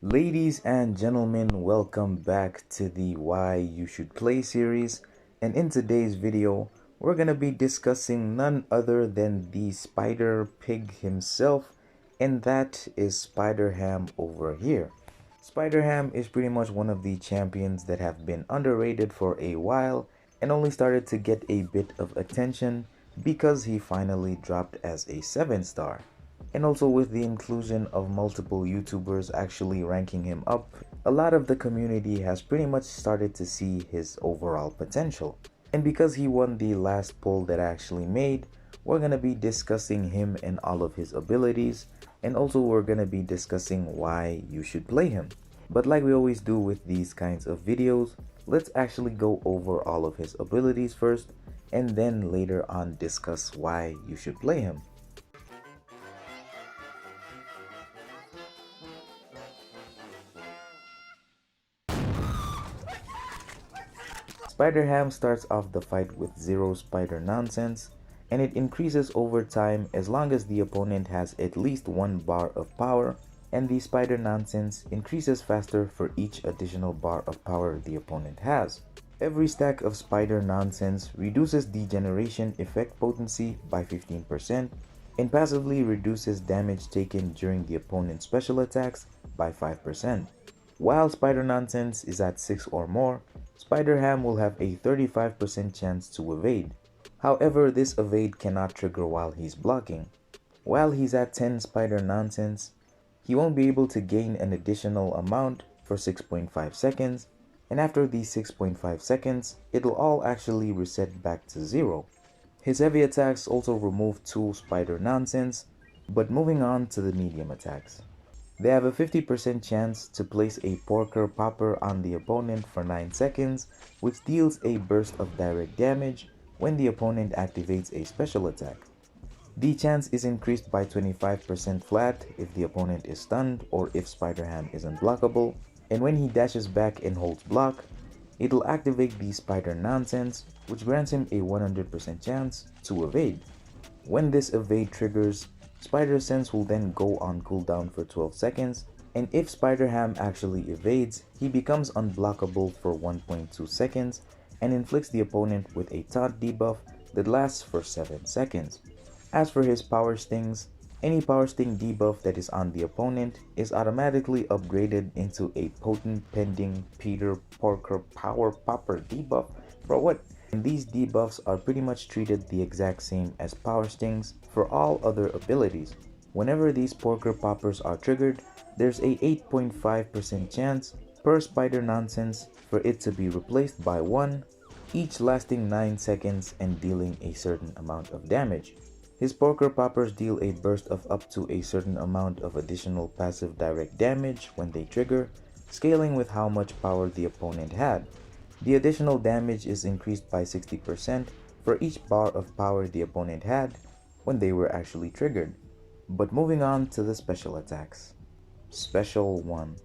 Ladies and gentlemen, welcome back to the Why You Should Play series. And in today's video, we're going to be discussing none other than the Spider Pig himself, and that is Spider Ham over here. Spider Ham is pretty much one of the champions that have been underrated for a while and only started to get a bit of attention because he finally dropped as a 7-star. And also with the inclusion of multiple YouTubers actually ranking him up, a lot of the community has pretty much started to see his overall potential. And because he won the last poll that I actually made, we're going to be discussing him and all of his abilities, and also we're going to be discussing why you should play him. But like we always do with these kinds of videos, let's actually go over all of his abilities first, and then later on discuss why you should play him. Spider Ham starts off the fight with 0 spider nonsense, and it increases over time as long as the opponent has at least 1 bar of power, and the spider nonsense increases faster for each additional bar of power the opponent has. Every stack of spider nonsense reduces degeneration effect potency by 15% and passively reduces damage taken during the opponent's special attacks by 5%. While Spider Nonsense is at 6 or more, Spider Ham will have a 35% chance to evade. However, this evade cannot trigger while he's blocking. While he's at 10 Spider Nonsense, he won't be able to gain an additional amount for 6.5 seconds, and after these 6.5 seconds, it'll all actually reset back to 0. His heavy attacks also remove 2 Spider Nonsense, but moving on to the medium attacks. They have a 50% chance to place a Porker Popper on the opponent for 9 seconds, which deals a burst of direct damage when the opponent activates a special attack. The chance is increased by 25% flat if the opponent is stunned or if Spider Ham is unblockable, and when he dashes back and holds block, it'll activate the Spider Nonsense, which grants him a 100% chance to evade. When this evade triggers, Spider Sense will then go on cooldown for 12 seconds, and if Spider Ham actually evades, he becomes unblockable for 1.2 seconds and inflicts the opponent with a taunt debuff that lasts for 7 seconds. As for his power stings, any power sting debuff that is on the opponent is automatically upgraded into a potent pending Peter Porker Power Popper debuff. For what? And these debuffs are pretty much treated the exact same as power stings for all other abilities. Whenever these Porker Poppers are triggered, there's a 8.5% chance per Spider Nonsense for it to be replaced by 1, each lasting 9 seconds and dealing a certain amount of damage. His Porker Poppers deal a burst of up to a certain amount of additional passive direct damage when they trigger, scaling with how much power the opponent had. The additional damage is increased by 60% for each bar of power the opponent had when they were actually triggered. But moving on to the special attacks. Special 1.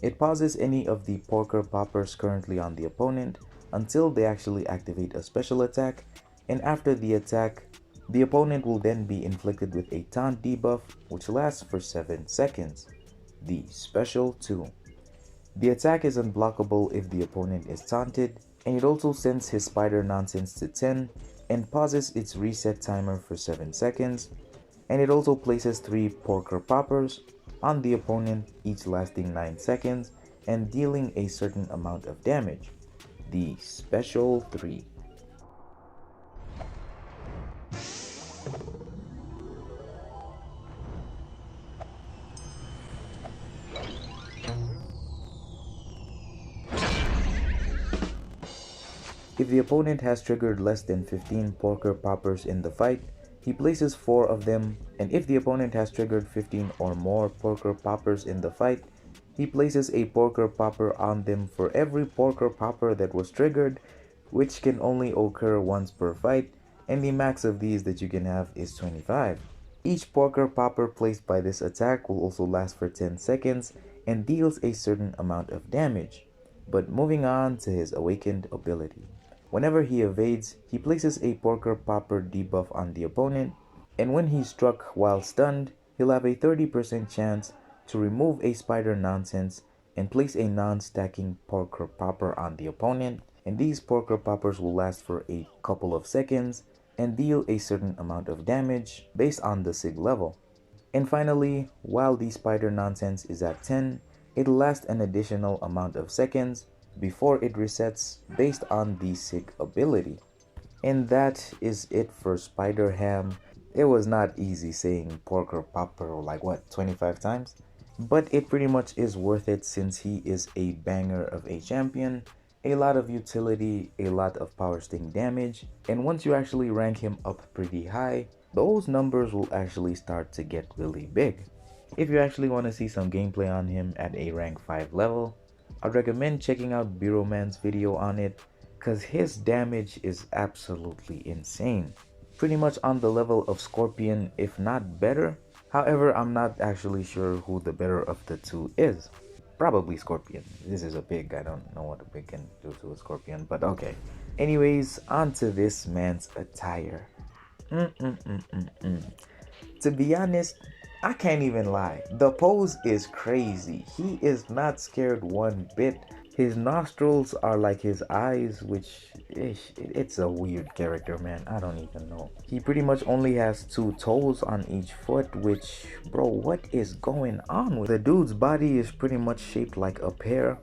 It pauses any of the Porker Poppers currently on the opponent until they actually activate a special attack, and after the attack, the opponent will then be inflicted with a taunt debuff which lasts for 7 seconds. The Special 2. The attack is unblockable if the opponent is taunted, and it also sends his Spider Nonsense to 10 and pauses its reset timer for 7 seconds, and it also places 3 Porker Poppers on the opponent, each lasting 9 seconds and dealing a certain amount of damage. The Special 3. If the opponent has triggered less than 15 Porker Poppers in the fight, he places 4 of them, and if the opponent has triggered 15 or more Porker Poppers in the fight, he places a Porker Popper on them for every Porker Popper that was triggered, which can only occur once per fight, and the max of these that you can have is 25. Each Porker Popper placed by this attack will also last for 10 seconds and deals a certain amount of damage. But moving on to his awakened ability. Whenever he evades, he places a Porker Popper debuff on the opponent, and when he's struck while stunned, he'll have a 30% chance to remove a spider nonsense and place a non-stacking porker popper on the opponent, and these porker poppers will last for a couple of seconds and deal a certain amount of damage based on the sig level. And finally, while the spider nonsense is at 10, it'll last an additional amount of seconds before it resets based on the sig ability. And that is it for Spider Ham. It was not easy saying Porker Popper like what, 25 times? But it pretty much is worth it since he is a banger of a champion, a lot of utility, a lot of power sting damage, and once you actually rank him up pretty high, those numbers will actually start to get really big. If you actually want to see some gameplay on him at a rank 5 level, I'd recommend checking out Bureau Man's video on it, cause his damage is absolutely insane. Pretty much on the level of Scorpion, if not better. However, I'm not actually sure who the better of the two is. Probably Scorpion. This is a pig. I don't know what a pig can do to a scorpion, but okay. Anyways, on to this man's attire. To be honest, I can't even lie. The pose is crazy. He is not scared one bit. His nostrils are like his eyes, which it's a weird character, man. I don't even know. He pretty much only has 2 toes on each foot, which, bro, what is going on with the dude's body is pretty much shaped like a pear,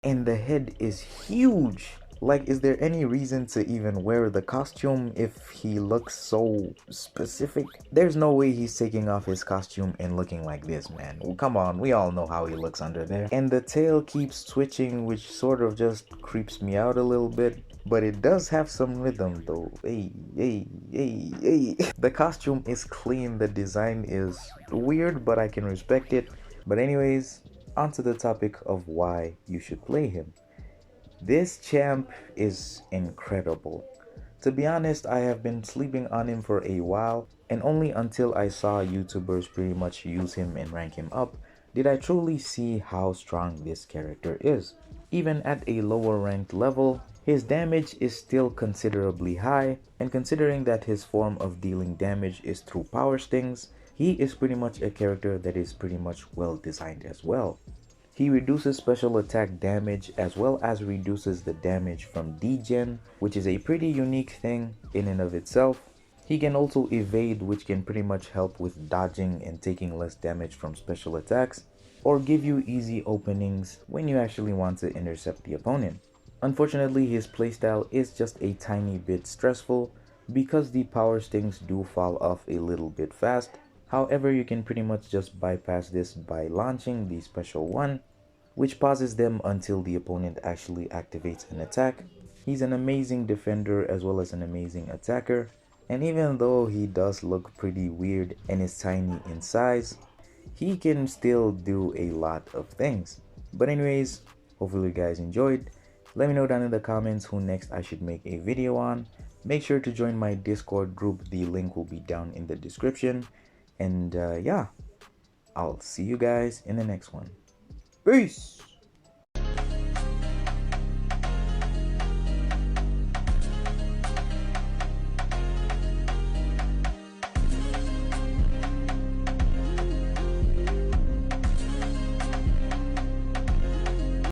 and the head is huge. Like, is there any reason to even wear the costume if he looks so specific? There's no way he's taking off his costume and looking like this, man. Well, come on, we all know how he looks under there. And the tail keeps twitching, which sort of just creeps me out a little bit. But it does have some rhythm though. Hey, hey, hey, hey. The costume is clean, the design is weird, but I can respect it. But anyways, onto the topic of why you should play him. This champ is incredible. To be honest, I have been sleeping on him for a while, and only until I saw YouTubers pretty much use him and rank him up did I truly see how strong this character is. Even at a lower ranked level, his damage is still considerably high, and considering that his form of dealing damage is through power stings, he is pretty much a character that is pretty much well designed as well. He reduces special attack damage as well as reduces the damage from degen, which is a pretty unique thing in and of itself. He can also evade, which can pretty much help with dodging and taking less damage from special attacks, or give you easy openings when you actually want to intercept the opponent. Unfortunately, his playstyle is just a tiny bit stressful because the power stings do fall off a little bit fast. However, you can pretty much just bypass this by launching the special one, which pauses them until the opponent actually activates an attack. He's an amazing defender as well as an amazing attacker, and even though he does look pretty weird and is tiny in size, he can still do a lot of things. But anyways, hopefully you guys enjoyed. Let me know down in the comments who next I should make a video on. Make sure to join my Discord group, the link will be down in the description. And yeah, I'll see you guys in the next one. Peace!